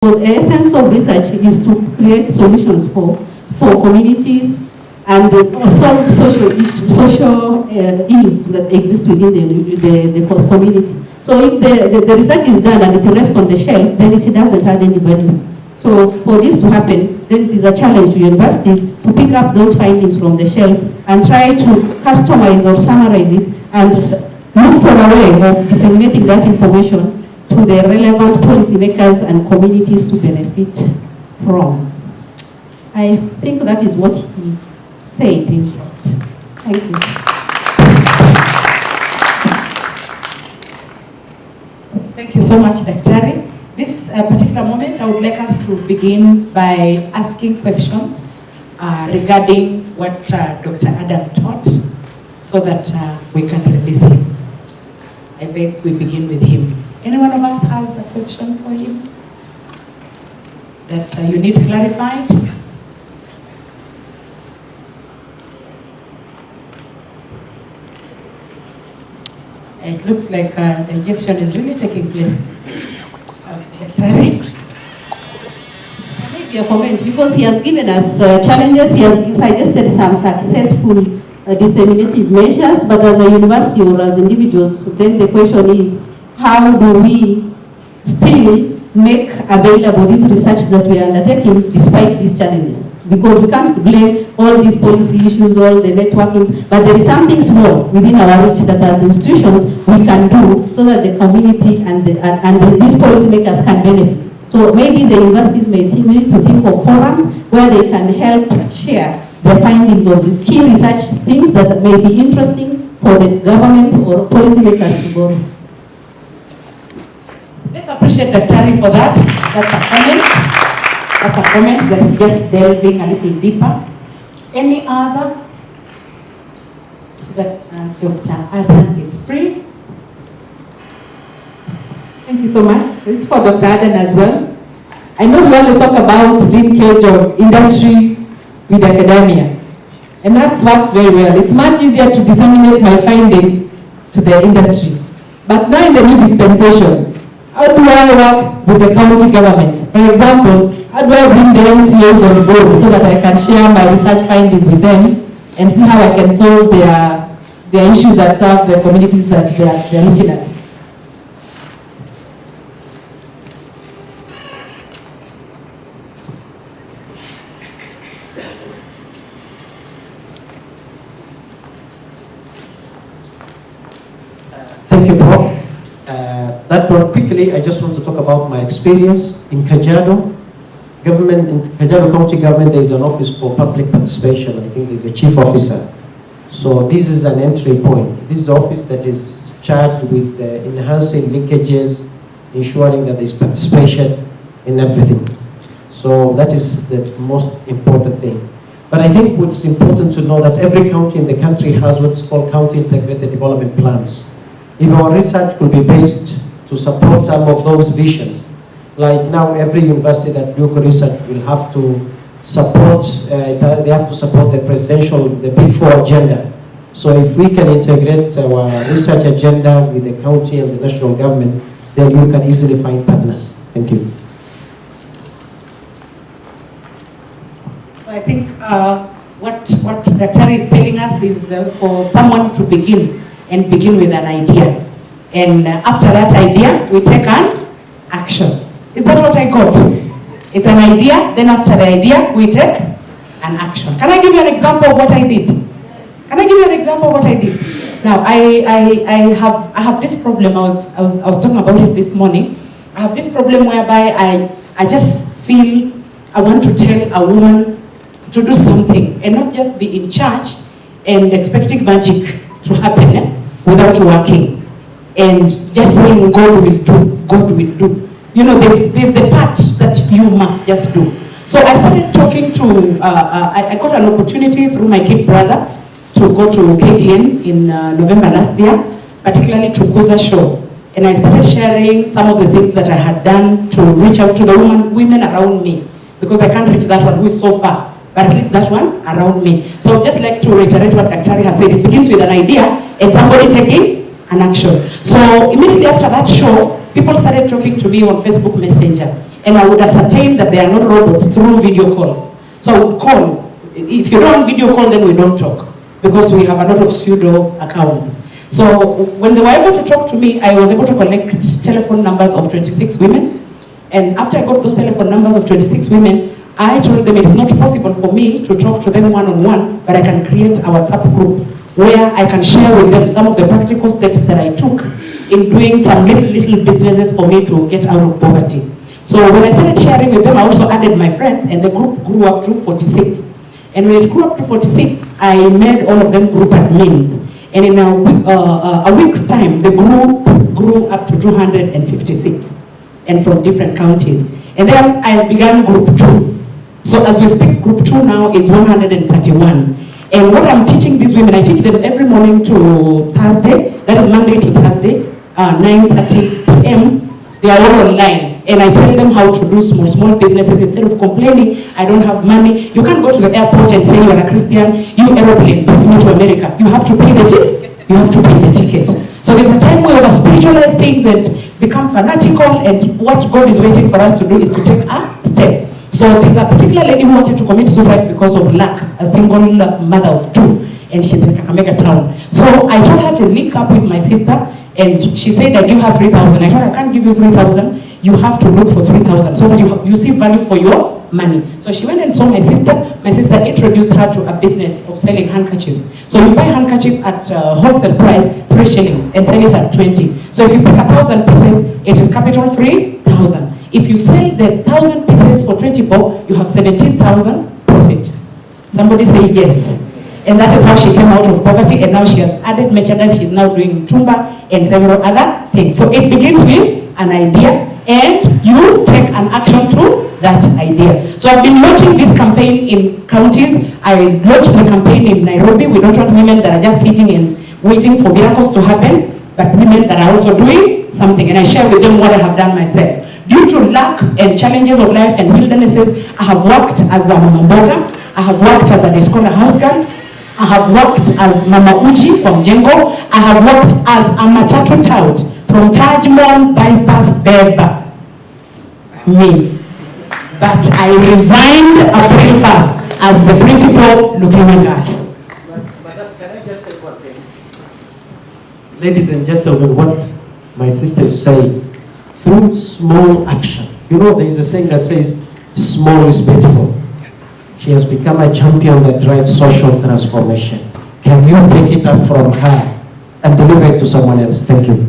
Because the essence of research is to create solutions for communities and solve social ills that exist within the community. So if the research is done and it rests on the shelf, then it doesn't add any value. So for this to happen, then it is a challenge to universities to pick up those findings from the shelf and try to customize or summarize it and look for a way of disseminating that information to the relevant policymakers and communities to benefit from. I think that is what he said in short. Thank you. Thank you so much, Daktari. This particular moment, I would like us to begin by asking questions regarding what Dr. Adam taught, so that we can release him. I beg we begin with him. Any one of us has a question for him that you need clarified? It looks like digestion is really taking place. Maybe a comment, because he has given us challenges, he has suggested some successful disseminative measures, but as a university or as individuals, then the question is, how do we still make available this research that we are undertaking despite these challenges? Because we can't blame all these policy issues, all the networkings, but there is something small within our reach that as institutions we can do so that the community and these policymakers can benefit. So maybe the universities may need to think of forums where they can help share the findings of the key research things that may be interesting for the government or policymakers to go. Let's appreciate Daktari for that. That's a comment. That's a comment that is just delving a little deeper. Any other? So that Dr. Adan is free. Thank you so much. It's for Dr. Adan as well. I know we always talk about linkage of industry with academia, and that works very well. It's much easier to disseminate my findings to the industry. But now in the new dispensation, how do I work with the county government? For example, how do I bring the MCAs on board so that I can share my research findings with them and see how I can solve their issues that serve the communities that they're looking at? Thank you, Prof. That one, quickly, I just want to talk about my experience in Kajiado. Government, in Kajiado County Government, there is an office for public participation. I think there's a chief officer. So this is an entry point. This is the office that is charged with enhancing linkages, ensuring that there's participation in everything. So that is the most important thing. But I think what's important to know that every county in the country has what's called county integrated development plans. If our research could be based to support some of those visions, like now every university that do research will have to support, they have to support the presidential, the Big Four agenda. So if we can integrate our research agenda with the county and the national government, then you can easily find partners. Thank you. So I think what Daktari is telling us is for someone to begin with an idea. And after that idea, we take an action. Is that what I got? It's an idea, then after the idea, we take an action. Can I give you an example of what I did? Can I give you an example of what I did? Now, I have this problem. I was talking about it this morning. I have this problem whereby I just feel I want to tell a woman to do something and not just be in charge and expecting magic to happen without working and just saying God will do, God will do. You know, there's the part that you must just do. So I started talking to, I got an opportunity through my kid brother to go to KTN in November last year, particularly to Kuza Show. And I started sharing some of the things that I had done to reach out to the women around me, because I can't reach that one who is so far, but at least that one around me. So I'd just like to reiterate what Daktari has said. It begins with an idea and somebody taking an action. So immediately after that show, people started talking to me on Facebook Messenger. and I would ascertain that they are not robots through video calls. So I would call. If you don't video call, then we don't talk, because we have a lot of pseudo accounts. So when they were able to talk to me, I was able to collect telephone numbers of 26 women. And after I got those telephone numbers of 26 women, I told them it's not possible for me to talk to them one-on-one, but I can create a WhatsApp group where I can share with them some of the practical steps that I took in doing some little businesses for me to get out of poverty. So when I started sharing with them, I also added my friends, and the group grew up to 46. And when it grew up to 46, I made all of them group admins. And in a week's time, the group grew up to 256, and from different counties. And then I began group 2. So as we speak, group 2 now is 131. And what I'm teaching these women, I teach them every morning to Thursday, that is Monday to Thursday, 9:30 p.m. They are all online. And I tell them how to do small businesses. Instead of complaining, I don't have money. You can't go to the airport and say you're a Christian, you aeroplane, take me to America. You have to pay the ticket. You have to pay the ticket. So there's a time where we spiritualize things and become fanatical, and what God is waiting for us to do is to take a step. So there's a particular lady who wanted to commit suicide because of lack, a single mother of 2, and she's in Kakamega town. So I told her to link up with my sister, and she said, I give her 3,000. I told her, I can't give you 3,000. You have to look for 3,000 so that you see value for your money. So she went and saw my sister. My sister introduced her to a business of selling handkerchiefs. So you buy handkerchief at wholesale price, 3 shillings, and sell it at 20. So if you pick 1,000 pieces, it is capital 3,000. If you sell the 1,000 pieces for 20 bob, you have 17,000 profit. Somebody say yes. And that is how she came out of poverty, and now she has added merchandise. She's now doing tumba and several other things. So it begins with an idea, and you take an action to that idea. So I've been launching this campaign in counties. I launched the campaign in Nairobi. We don't want women that are just sitting and waiting for miracles to happen, but women that are also doing something. And I share with them what I have done myself. Due to lack and challenges of life and wildernesses, I have worked as a mama mboga. I have worked as a scholar house girl. I have worked as Mama Uji from Jengo. I have worked as a matatu tout from Tajmon Bypass Beba. Me. But I resigned April 1st as the principal looking at us. But can I just say one thing? Ladies and gentlemen, what my sisters say, through small action. You know, there is a saying that says, small is beautiful. She has become a champion that drives social transformation. Can you take it up from her and deliver it to someone else? Thank you.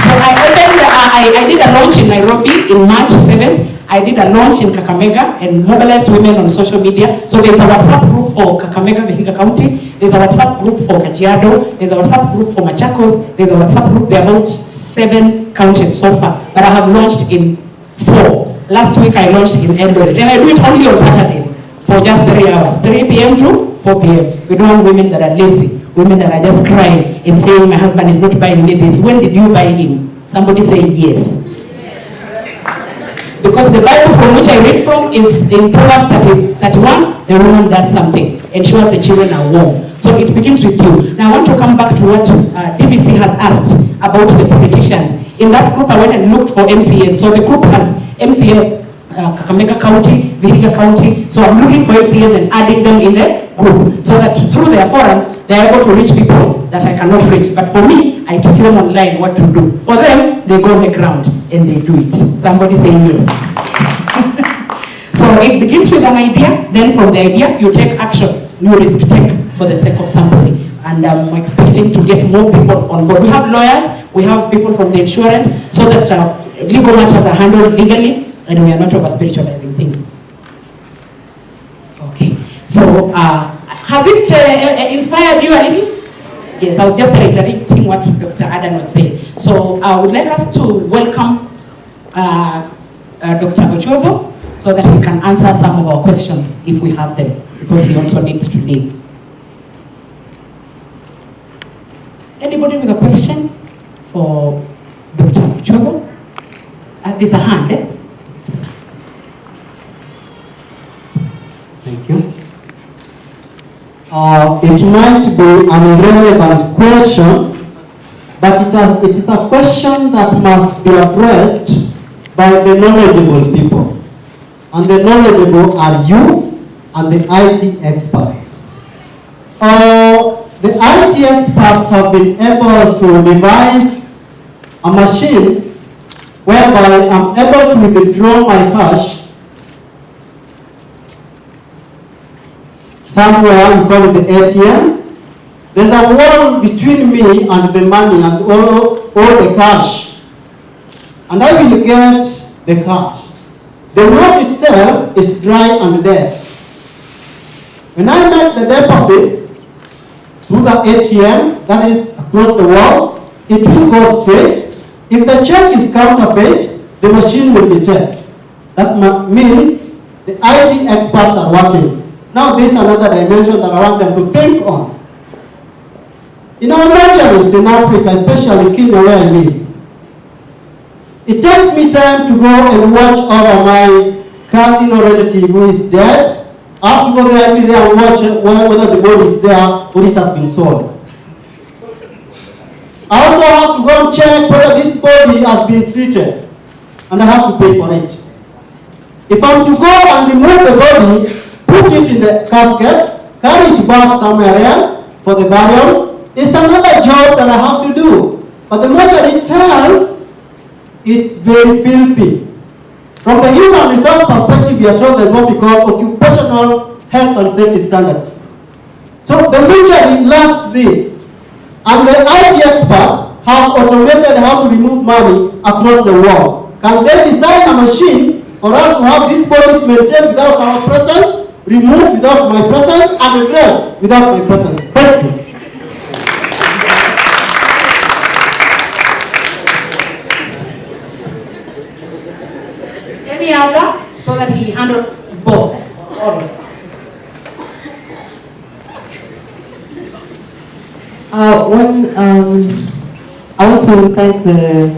So I did a launch in Nairobi in March 7th. I did a launch in Kakamega and mobilized women on social media. So there's a WhatsApp group for Kakamega, Vihiga County. There's a WhatsApp group for Kajiado. There's a WhatsApp group for Machakos. There's a WhatsApp group. There are about 7 counties so far, but I have launched in 4. Last week I launched in Eldoret, and I do it only on Saturdays for just 3 hours, 3 p.m. to 4 p.m. We don't want women that are lazy, women that are just crying and saying, my husband is not buying me this. When did you buy him? Somebody say yes. Because the Bible from which I read from is in Proverbs 31, the woman does something, ensures the children are warm. So it begins with you. Now I want to come back to what DVC has asked about the politicians. In that group I went and looked for MCAs. So the group has MCAs, Kakamega County, Vihiga County. So I'm looking for MCAs and adding them in the group so that through their forums, they're able to reach people that I cannot reach. But for me, I teach them online what to do. For them, they go on the ground and they do it. Somebody say yes. So it begins with an idea, then from the idea, you take action. You risk take for the sake of somebody. And I'm expecting to get more people on board. We have lawyers, we have people from the insurance, so that legal matters are handled legally, and we are not over spiritualizing things. Okay, so has it inspired you a little? Yes, I was just reiterating what Dr. Adan was saying. So I would like us to welcome Dr. Ochovo so that he can answer some of our questions if we have them, because he also needs to leave. Anybody with a question for Dr. Ochovo? There's a hand. Thank you. It might be an irrelevant question, but it is a question that must be addressed by the knowledgeable people. And the knowledgeable are you and the IT experts. The IT experts have been able to devise a machine whereby I'm able to withdraw my cash somewhere, we call it the ATM. There's a wall between me and the money and all the cash. And I will get the cash. The note itself is dry and dead. When I make the deposits through the ATM, that is across the wall, it will go straight. If the check is counterfeit, the machine will detect. That means the IT experts are working. Now this is another dimension that I want them to think on. In our mortuaries in Africa, especially Kenya where I live, it takes me time to go and watch over my cousin or relative who is dead. I have to go there every day and watch whether the body is there or it has been sold. I also have to go and check whether this body has been treated, and I have to pay for it. If I'm to go and remove the body, put it in the casket, carry it back somewhere else for the burial, it's another job that I have to do. But the mortuary itself, it's very filthy. From the human resource perspective, we are told there's what we call occupational health and safety standards. So the mortuary lacks this. And the IT experts have automated how to remove money across the wall. Can they design a machine for us to have these bodies maintained without our presence, removed without my presence, and addressed without my presence? Thank you. Any other, so that he handles both? All of them. I want to thank the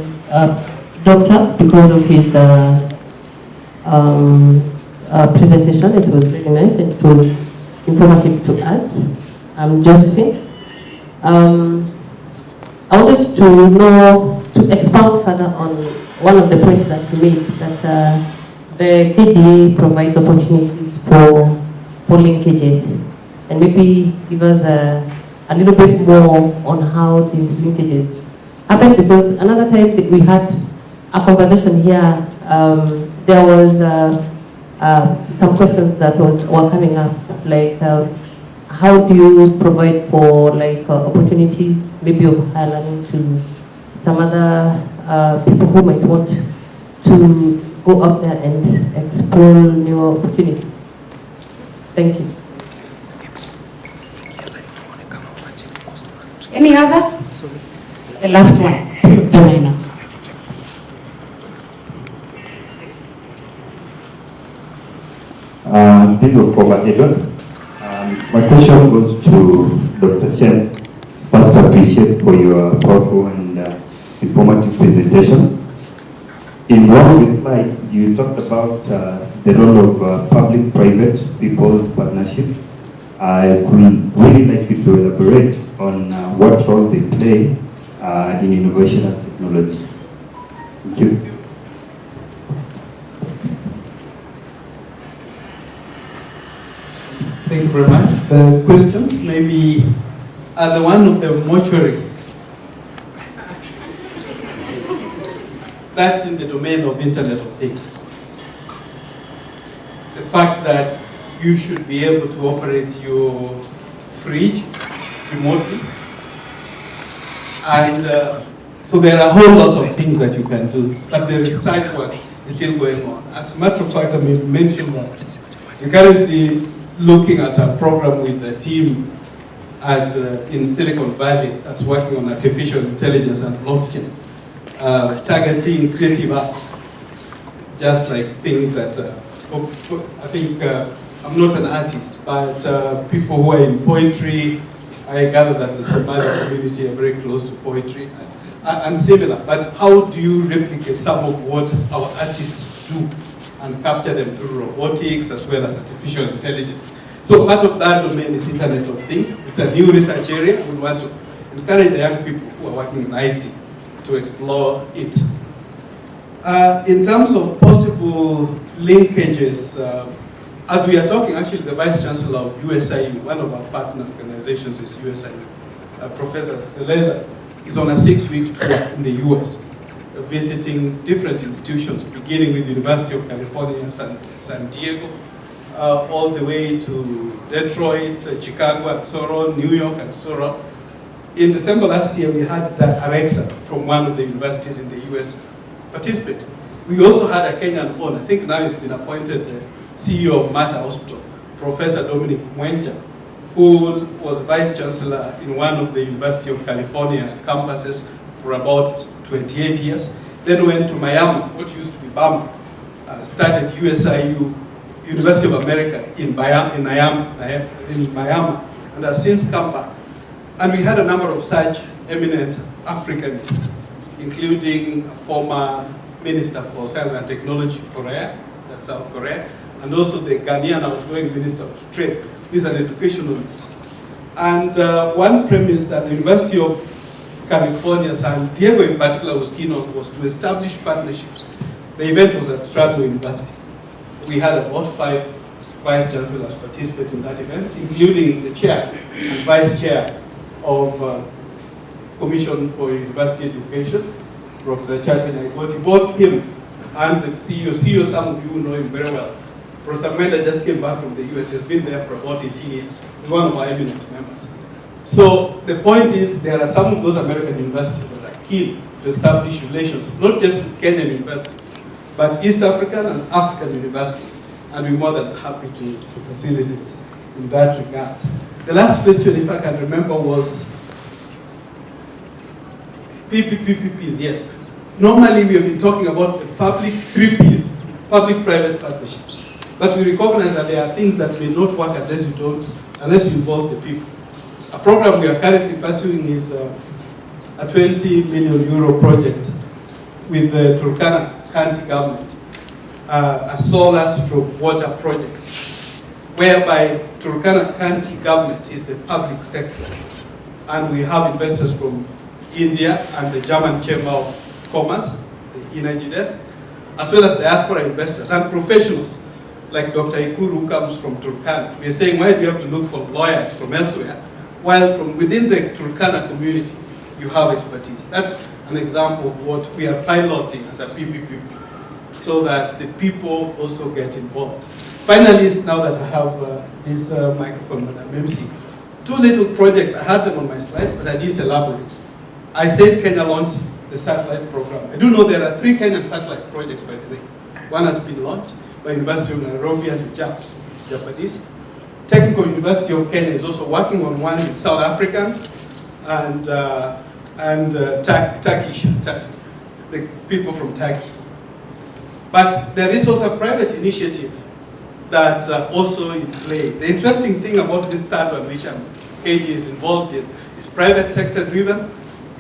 doctor because of his presentation. It was very nice and it was informative to us. I'm Josephine. I wanted to know, to expound further on one of the points that you made, that the KDA provides opportunities for linkages, and maybe give us a little bit more on how these linkages happen, because another time that we had a conversation here, there was some questions that were coming up, like how do you provide for opportunities, maybe of higher learning to some other people who might want to go up there and explore new opportunities. Thank you. Any other? The last one. This is Okoba. My question goes to Dr. Shen. First, appreciate for your powerful and informative presentation. In one of the slides, you talked about the role of public-private people's partnership. I would really like you to elaborate on what role they play in innovation and technology. Thank you. Thank you very much. The questions maybe are the one of the mortuary. That's in the domain of Internet of Things. The fact that you should be able to operate your fridge remotely. And so there are a whole lot of things that you can do, but the research work is still going on. As a matter of fact, I may mention that we're currently looking at a program with the team in Silicon Valley that's working on artificial intelligence and blockchain, targeting creative arts, just like things that, I think, I'm not an artist, but people who are in poetry, I gather that the Somali community are very close to poetry and similar. But how do you replicate some of what our artists do and capture them through robotics as well as artificial intelligence? So part of that domain is Internet of Things. It's a new research area. We want to encourage the young people who are working in IT to explore it. In terms of possible linkages, as we are talking, actually the Vice Chancellor of USIU, one of our partner organizations is USIU, Professor Zeleza, is on a 6-week tour in the US, visiting different institutions, beginning with the University of California, San Diego, all the way to Detroit, Chicago, and so on, New York, and so on. In December last year, we had a rector from one of the universities in the US participate. We also had a Kenyan on, I think now he's been appointed the CEO of Mater Hospital, Professor Dominic Mwenja, who was Vice Chancellor in one of the University of California campuses for about 28 years. Then went to Miami, what used to be Bama, started USIU, University of America in Miami, and has since come back. And we had a number of such eminent Africanists, including a former Minister for Science and Technology, Korea, that's South Korea, and also the Ghanaian outgoing Minister of Trade. He's an educationalist. And one premise that the University of California, San Diego in particular, was keen on was to establish partnerships. The event was at Stradley University. We had about 5 vice chancellors participate in that event, including the chair and vice chair of Commission for University Education, Professor Chadwin Aigoti. Both him and the CEO, some of you know him very well. Professor Menda just came back from the US, he's been there for about 18 years. He's one of our eminent members. So the point is, there are some of those American universities that are keen to establish relations, not just with Kenyan universities, but East African and African universities. And we're more than happy to facilitate in that regard. The last question, if I can remember, was PPPs, yes. Normally we have been talking about the public 3 Ps, public-private partnerships. But we recognize that there are things that may not work unless you involve the people. A program we are currently pursuing is a 20 million euro project with the Turkana County government, a solar/water project, whereby Turkana County government is the public sector. And we have investors from India and the German Chamber of Commerce, the energy desk, as well as diaspora investors and professionals like Dr. Ikuru, who comes from Turkana. We're saying, why do you have to look for lawyers from elsewhere, while from within the Turkana community, you have expertise? That's an example of what we are piloting as a PPP, so that the people also get involved. Finally, now that I have this microphone, Madam MC, 2 little projects, I had them on my slides, but I didn't elaborate. I said Kenya launched the satellite program. I do know there are 3 Kenyan satellite projects, by the way. One has been launched by University of Nairobi and the Japanese. Technical University of Kenya is also working on one with South Africans and Turkish, the people from Turkey. But there is also a private initiative that's also in play. The interesting thing about this third one, which KG is involved in, is private sector driven,